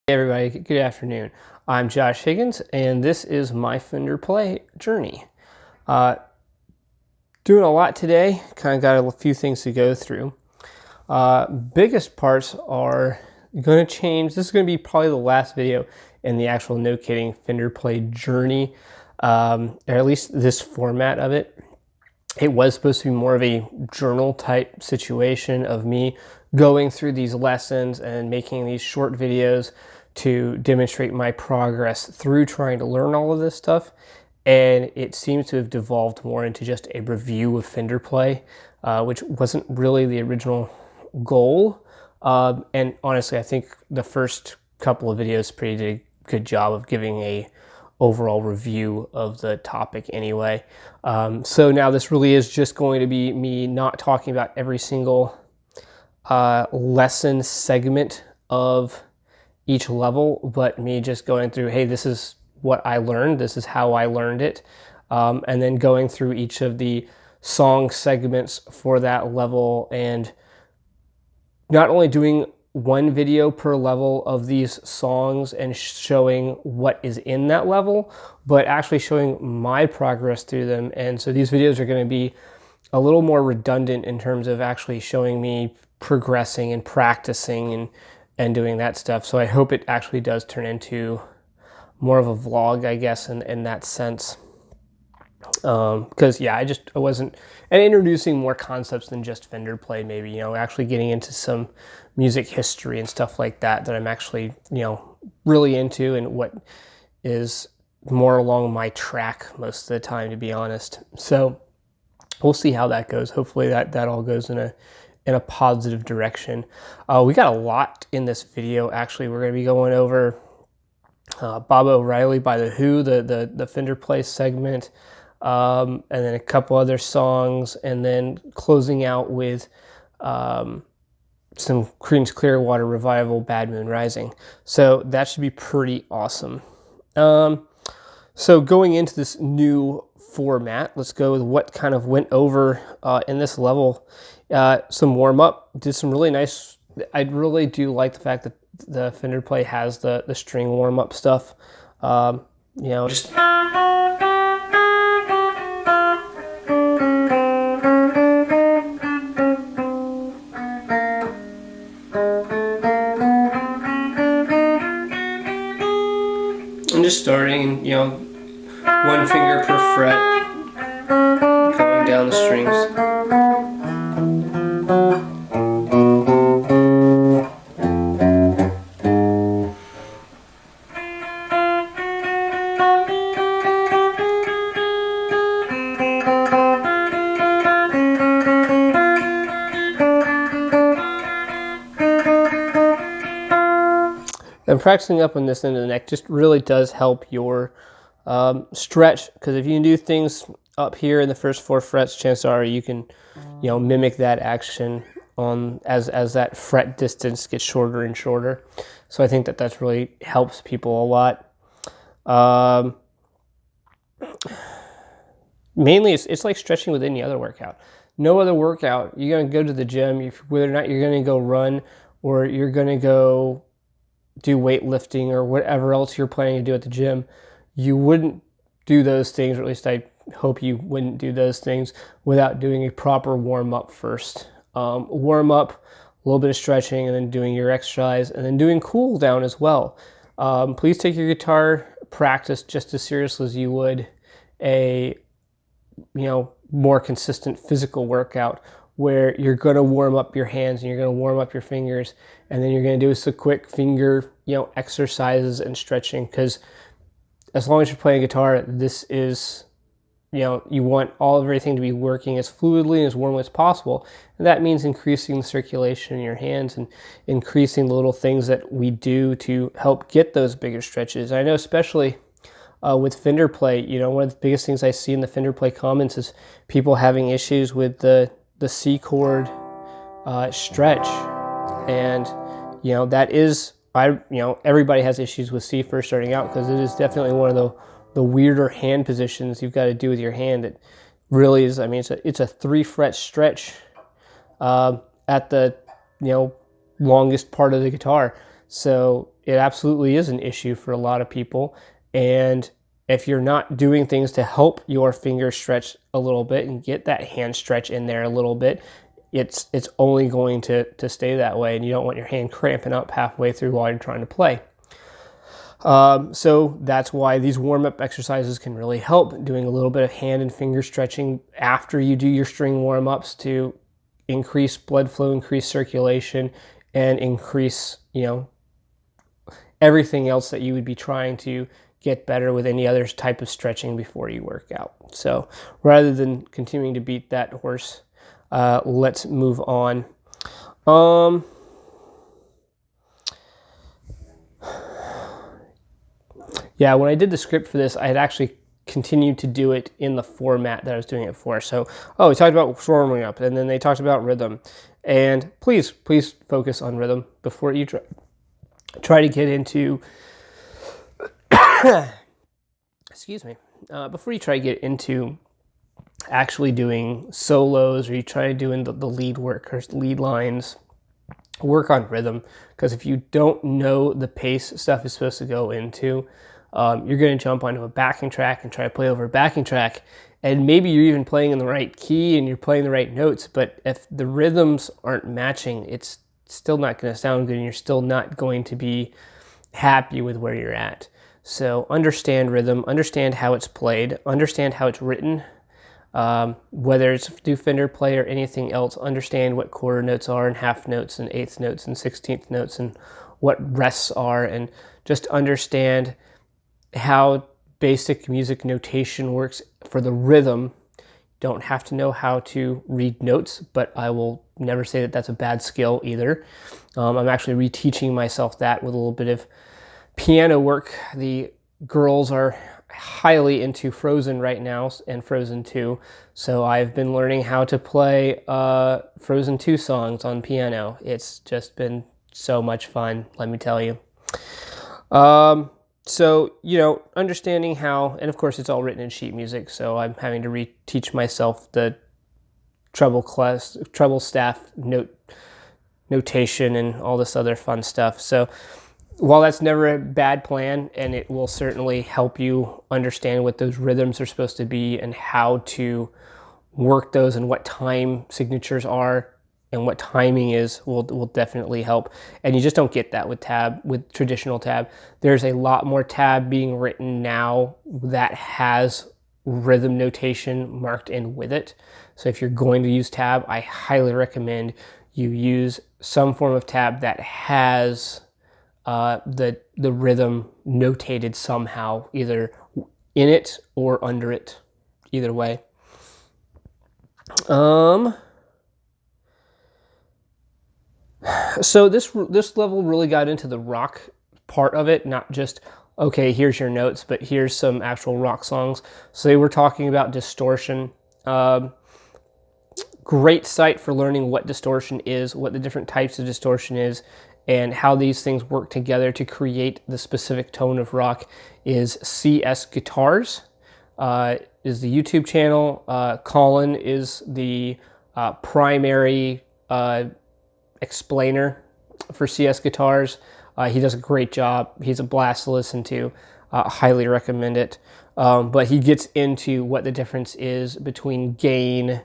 Hey everybody, good afternoon. I'm Josh Higgins, and this is my Fender play journey. Doing a lot today, kind of got a few things to go through. Biggest parts are going to change. This is going to be probably the last video in the actual No Kidding Fender play journey, or at least this format of it. It was supposed to be more of a journal type situation of me going through these lessons and making these short videos to demonstrate my progress through trying to learn all of this stuff. And it seems to have devolved more into just a review of Fender play, which wasn't really the original goal. And honestly, I think the first couple of videos pretty did a good job of giving a overall review of the topic anyway. So now this really is just going to be me not talking about every single lesson segment of each level, but me just going through, hey, this is what I learned, this is how I learned it, and then going through each of the song segments for that level, and not only doing one video per level of these songs and showing what is in that level, but actually showing my progress through them. And so these videos are going to be a little more redundant in terms of actually showing me progressing and practicing and doing that stuff. So I hope it actually does turn into more of a vlog, I guess, in that sense. Because yeah, I wasn't, and introducing more concepts than just Fender play, maybe, you know, actually getting into some music history and stuff like that I'm actually, you know, really into, and what is more along my track most of the time, to be honest. So we'll see how that goes. Hopefully that all goes in a positive direction. We got a lot in this video, actually. We're going to be going over Bob O'Reilly by The Who, the Fender play segment, and then a couple other songs, and then closing out with some Creedence Clearwater Revival, Bad Moon Rising. So that should be pretty awesome. So going into this new format, let's go with what kind of went over in this level. Some warm-up, did some really nice, I really do like the fact that the Fender play has the string warm-up stuff. You know, just I'm just starting, you know, one finger per fret, going down the strings. And practicing up on this end of the neck just really does help your stretch, because if you can do things up here in the first 4 frets, chances are you can, you know, mimic that action on as that fret distance gets shorter and shorter. So I think that really helps people a lot. Mainly, it's like stretching with any other workout. No other workout, you're going to go to the gym, whether or not you're going to go run or you're going to go do weightlifting or whatever else you're planning to do at the gym, you wouldn't do those things, or at least I hope you wouldn't do those things, without doing a proper warm-up first. Warm up, a little bit of stretching, and then doing your exercise, and then doing cool down as well. Please take your guitar practice just as seriously as you would a, you know, more consistent physical workout, where you're going to warm up your hands and you're going to warm up your fingers, and then you're going to do some quick finger, you know, exercises and stretching. Because as long as you're playing guitar, this is, you know, you want everything to be working as fluidly and as warmly as possible. And that means increasing the circulation in your hands and increasing the little things that we do to help get those bigger stretches. I know especially with Fender play, you know, one of the biggest things I see in the Fender play comments is people having issues with the C chord stretch. And, you know, that is, you know, everybody has issues with C first starting out, because it is definitely one of the weirder hand positions you've got to do with your hand. It really is, I mean, it's a 3 fret stretch at the, you know, longest part of the guitar. So it absolutely is an issue for a lot of people. And if you're not doing things to help your finger stretch a little bit and get that hand stretch in there a little bit, it's only going to stay that way, and you don't want your hand cramping up halfway through while you're trying to play. So that's why these warm-up exercises can really help, doing a little bit of hand and finger stretching after you do your string warm-ups to increase blood flow, increase circulation, and increase, everything else that you would be trying to get better with any other type of stretching before you work out. So rather than continuing to beat that horse, let's move on. Yeah, when I did the script for this, I had actually continued to do it in the format that I was doing it for. So, we talked about warming up, and then they talked about rhythm. And please focus on rhythm before you try to get into excuse me, before you try to get into actually doing solos, or you try to do the lead work or lead lines. Work on rhythm, because if you don't know the pace stuff is supposed to go into, you're going to jump onto a backing track and try to play over a backing track, and maybe you're even playing in the right key and you're playing the right notes, but if the rhythms aren't matching, it's still not going to sound good, and you're still not going to be happy with where you're at. So understand rhythm, understand how it's played, understand how it's written. Whether it's do Fender play or anything else, understand what quarter notes are and half notes and eighth notes and 16th notes and what rests are, and just understand how basic music notation works for the rhythm. Don't have to know how to read notes, but I will never say that that's a bad skill either. I'm actually reteaching myself that with a little bit of piano work. The girls are highly into Frozen right now and Frozen 2, so I've been learning how to play Frozen 2 songs on piano. It's just been so much fun, let me tell you. So, understanding how, and of course it's all written in sheet music, so I'm having to reteach myself the treble staff notation and all this other fun stuff. So while that's never a bad plan, and it will certainly help you understand what those rhythms are supposed to be and how to work those and what time signatures are and what timing is, will definitely help. And you just don't get that with traditional tab. There's a lot more tab being written now that has rhythm notation marked in with it. So if you're going to use tab, I highly recommend you use some form of tab that has the rhythm notated somehow, either in it or under it, either way. So this level really got into the rock part of it, not just, okay, here's your notes, but here's some actual rock songs. So they were talking about distortion. Great site for learning what distortion is, what the different types of distortion is, and how these things work together to create the specific tone of rock is CS Guitars, is the YouTube channel. Colin is the primary explainer for CS Guitars. He does a great job. He's a blast to listen to. Highly recommend it. But he gets into what the difference is between gain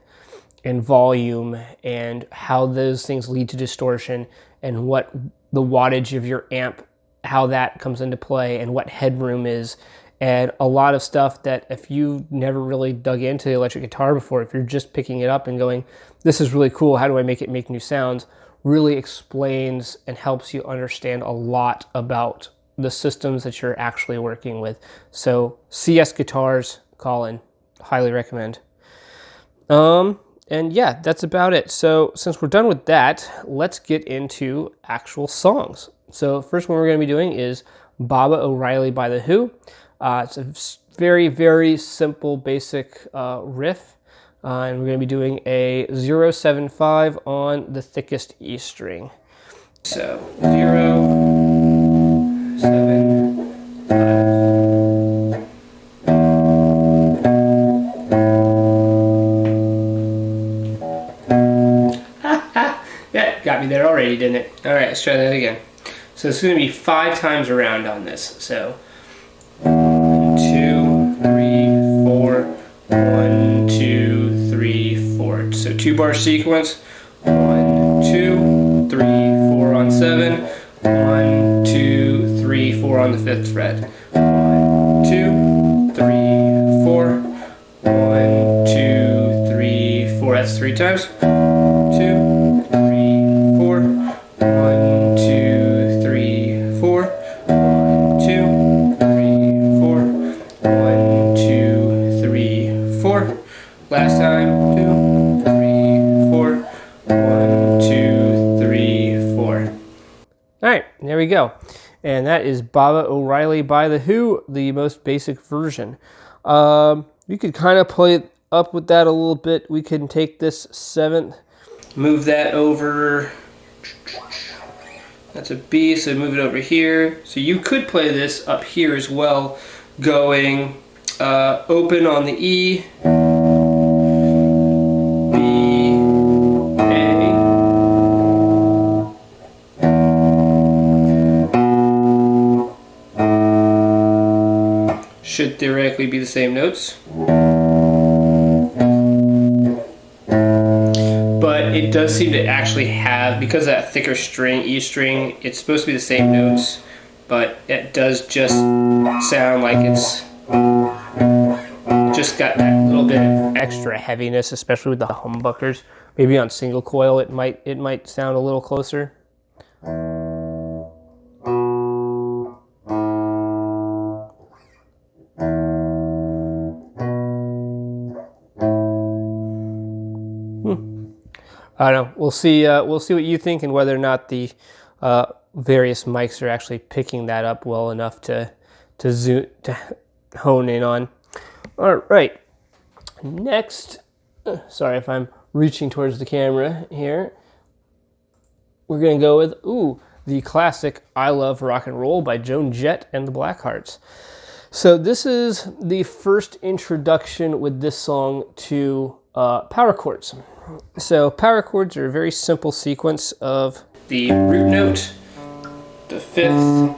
and volume and how those things lead to distortion, and what the wattage of your amp, how that comes into play, and what headroom is, and a lot of stuff that if you never really dug into the electric guitar before, if you're just picking it up and going, this is really cool, how do I make it make new sounds, really explains and helps you understand a lot about the systems that you're actually working with. So CS Guitars, Colin, highly recommend. And yeah, that's about it. So since we're done with that, let's get into actual songs. So first one we're going to be doing is Baba O'Reilly by The Who. It's a very, very simple, basic riff. And we're going to be doing a 0-7-5 on the thickest E string. So 0-7-5. Got me there already, didn't it? All right, let's try that again. So it's going to be 5 times around on this. So 1, 2, 3, 4, 1, 2, 3, 4. So 2-bar sequence. 1, 2, 3, 4 on 7. 1, 2, 3, 4 on the 5th fret. 1, 2, 3, 4. 1, 2, 3, 4. That's 3 times. 2, 3, 4. 1, 2, 3, 4. 1, 2, 3, 4. 1, 2, 3, 4. Last time. 2, 3, 4. 1, 2, 3, 4. Alright, there we go. And that is Baba O'Reilly by The Who, the most basic version. You could kind of play it up with that a little bit. We can take this 7th, move that over. That's a B, so move it over here. So you could play this up here as well, going open on the E, should theoretically be the same notes. But it does seem to actually have, because of that thicker string, E string, it's supposed to be the same notes, but it does just sound like it's just got that little bit of extra heaviness, especially with the humbuckers. Maybe on single coil it might sound a little closer. I don't know. We'll see. We'll see what you think and whether or not the various mics are actually picking that up well enough to hone in on. All right. Next, sorry if I'm reaching towards the camera here. We're gonna go with the classic "I Love Rock and Roll" by Joan Jett and the Blackhearts. So this is the first introduction with this song to power chords. So power chords are a very simple sequence of the root note, the 5th,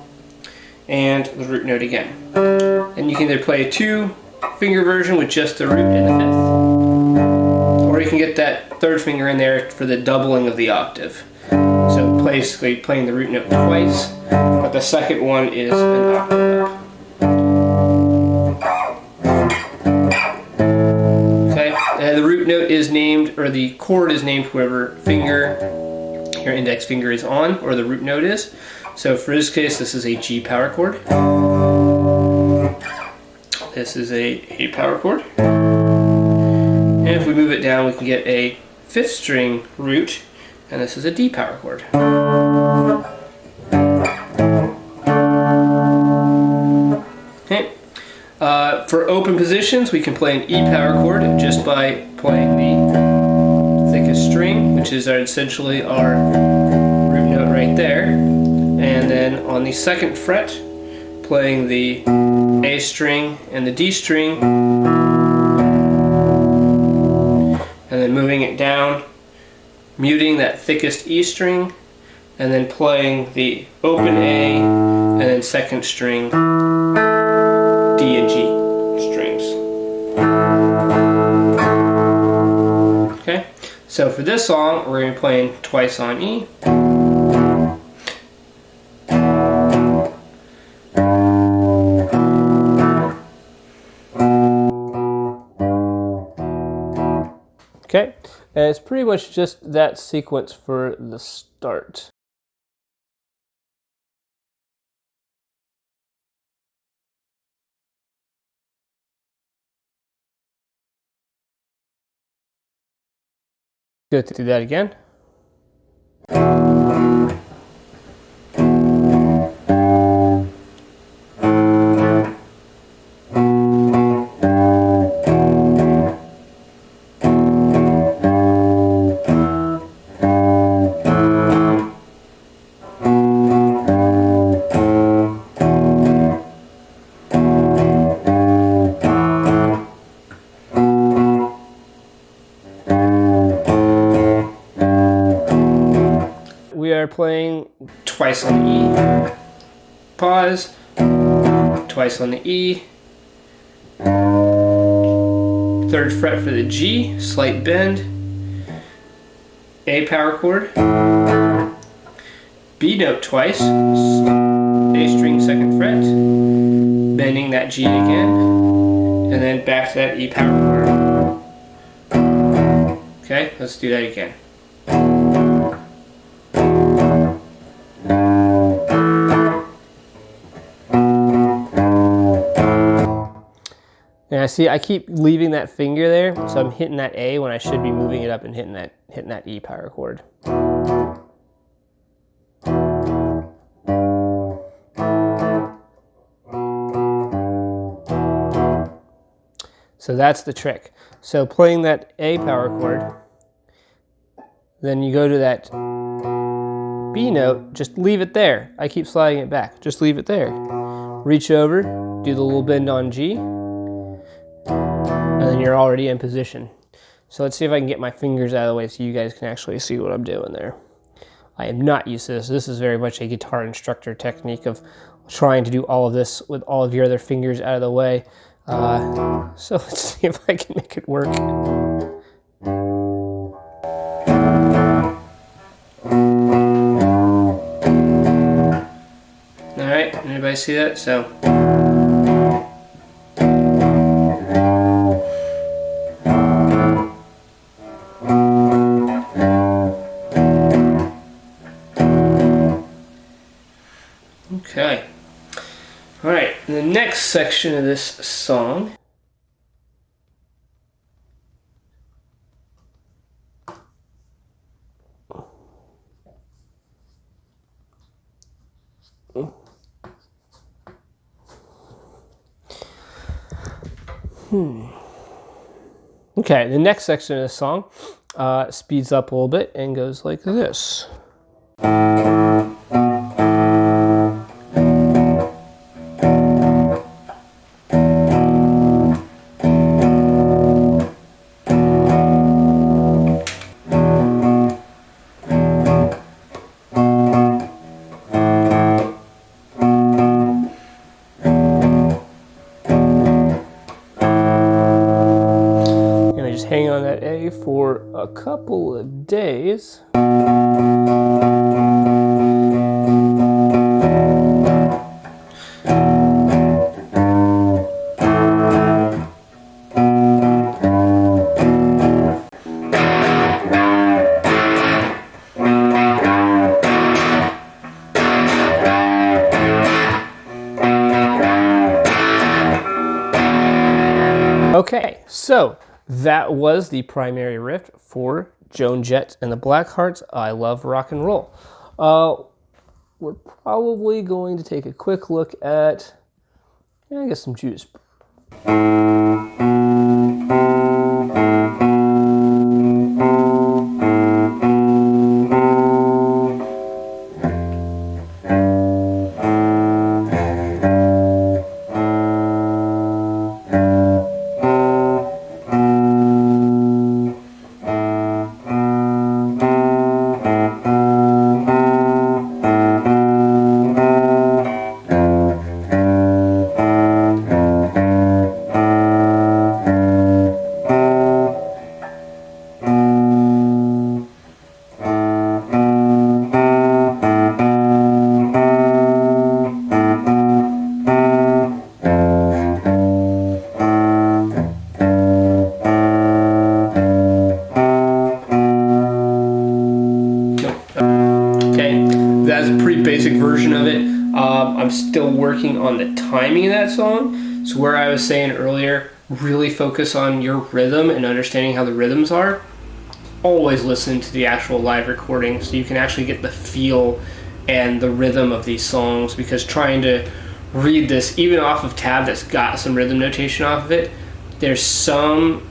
and the root note again. And you can either play a 2-finger version with just the root and the 5th, or you can get that 3rd finger in there for the doubling of the octave. So basically playing the root note twice, but the second one is an octave up. And the root note is named, or the chord is named whoever finger your index finger is on, or the root note is. So for this case, this is a G power chord. This is a power chord. And if we move it down, we can get a 5th string root, and this is a D power chord. Okay. For open positions, we can play an E power chord just by playing the thickest string, which is essentially our root note right there. And then on the 2nd fret, playing the A string and the D string, and then moving it down, muting that thickest E string, and then playing the open A, and then 2nd string D and G strings. Okay, so for this song, we're going to be playing twice on E. Okay, and it's pretty much just that sequence for the start. Go through that again. twice on the E, pause, twice on the E, 3rd fret for the G, slight bend, A power chord, B note twice, A string 2nd fret, bending that G again, and then back to that E power chord. Okay, let's do that again. And I see I keep leaving that finger there, so I'm hitting that A when I should be moving it up and hitting that E power chord. So that's the trick. So playing that A power chord, then you go to that B note, just leave it there. I keep sliding it back, just leave it there. Reach over, do the little bend on G, and then you're already in position. So let's see if I can get my fingers out of the way so you guys can actually see what I'm doing there. I am not used to this. This is very much a guitar instructor technique of trying to do all of this with all of your other fingers out of the way. So let's see if I can make it work. Alright, anybody see that? So. Okay. Alright, the next section of this song Okay, the next section of the song speeds up a little bit and goes like this. Hang on that A for a couple of days. Okay, so that was the primary riff for Joan Jett and the Blackhearts' I Love Rock and Roll. We're probably going to take a quick look at, I guess, some Judas. That's a pretty basic version of it. I'm still working on the timing of that song. So where I was saying earlier, really focus on your rhythm and understanding how the rhythms are. Always listen to the actual live recording so you can actually get the feel and the rhythm of these songs, because trying to read this, even off of tab that's got some rhythm notation off of it, there's some...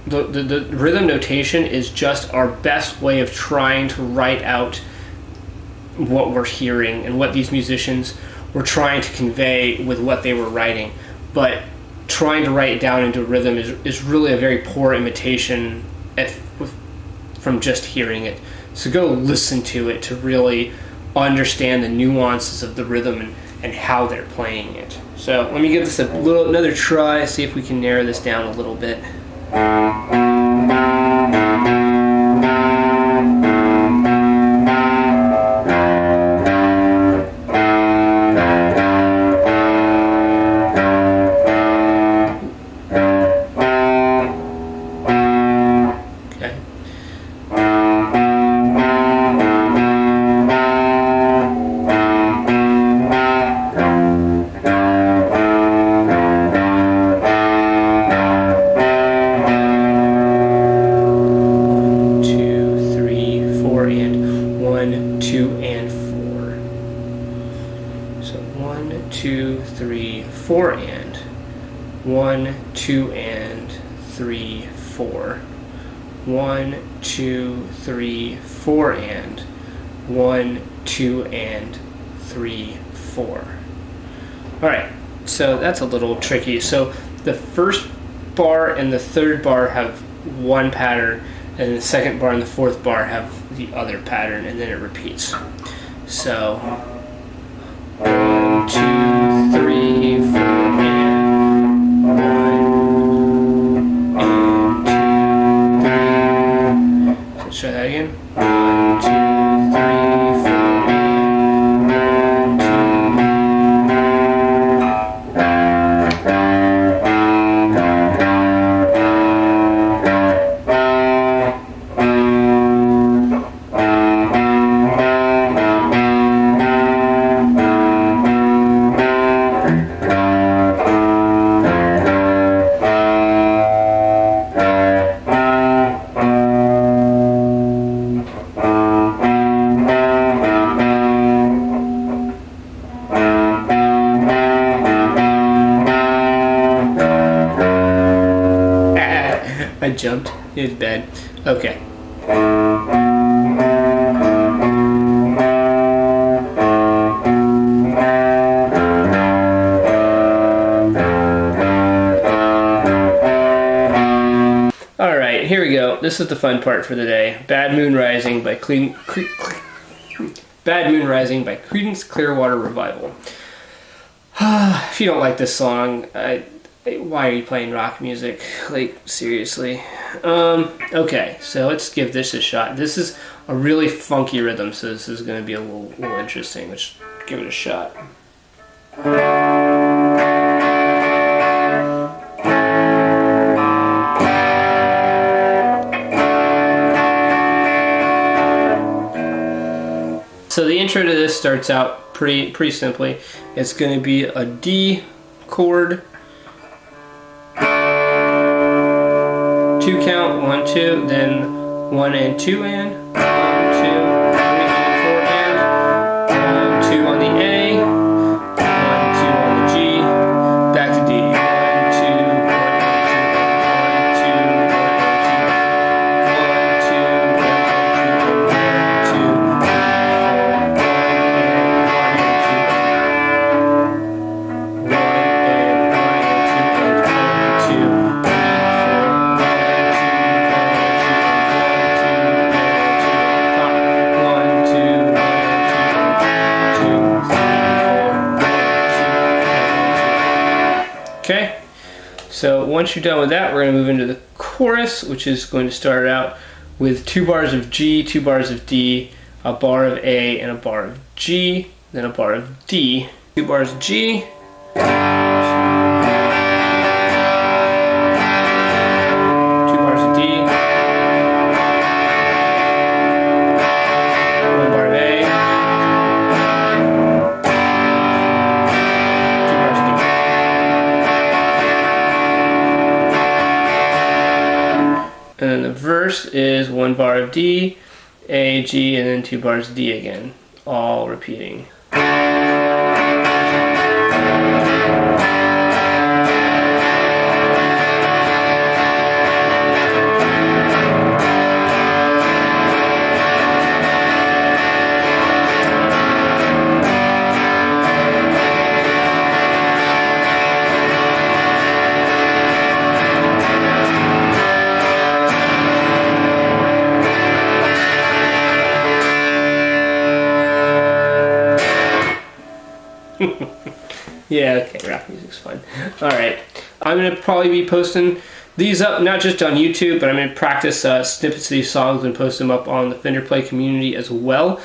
The rhythm notation is just our best way of trying to write out what we're hearing and what these musicians were trying to convey with what they were writing. But trying to write it down into rhythm is really a very poor imitation from just hearing it. So go listen to it to really understand the nuances of the rhythm and how they're playing it. So let me give this another try, see if we can narrow this down a little bit. So 1, 2, 3, 4 and 1, 2 and 3, 4. 1, 2, 3, 4 and 1, 2 and 3, 4. Alright, so that's a little tricky. So the first bar and the third bar have one pattern, and the second bar and the fourth bar have the other pattern, and then it repeats. So 1, 2, 3, 4, and 1 and 2, 3. Let's try that again. 1, 2, 3, 4. I jumped. It was bad. Okay. Alright, here we go. This is the fun part for the day. Bad Moon Rising by Creedence Clearwater Revival. If you don't like this song, why are you playing rock music? Like, seriously. Okay, so let's give this a shot. This is a really funky rhythm, so this is going to be a little interesting. Let's give it a shot. So the intro to this starts out pretty simply. It's going to be a D chord, 2 count, 1, 2, then 1 and 2 and 1, 2, 3 and 4 and 1, 2 on the A, 1, 2 on the G, back to D. 1, 2, Okay, so once you're done with that, we're going to move into the chorus, which is going to start out with 2 bars of G, 2 bars of D, a bar of A, and a bar of G, then a bar of D. 2 bars of G, 2 bars of D, 1 bar of A, 2 bars of D. And then the verse is 1 bar of D, A, G, and then 2 bars of D again, all repeating. Yeah, okay, rap music's fun. All right, I'm gonna probably be posting these up not just on YouTube, but I'm gonna practice snippets of these songs and post them up on the Fender Play community as well.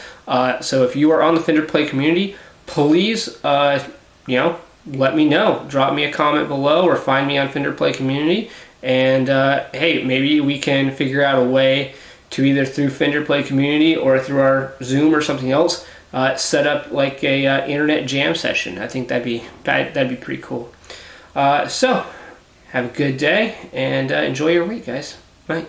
So if you are on the Fender Play community, please, let me know. Drop me a comment below or find me on Fender Play community. And hey, maybe we can figure out a way to either through Fender Play community or through our Zoom or something else set up like a internet jam session. I think that'd be pretty cool. So have a good day and enjoy your week, guys. Bye.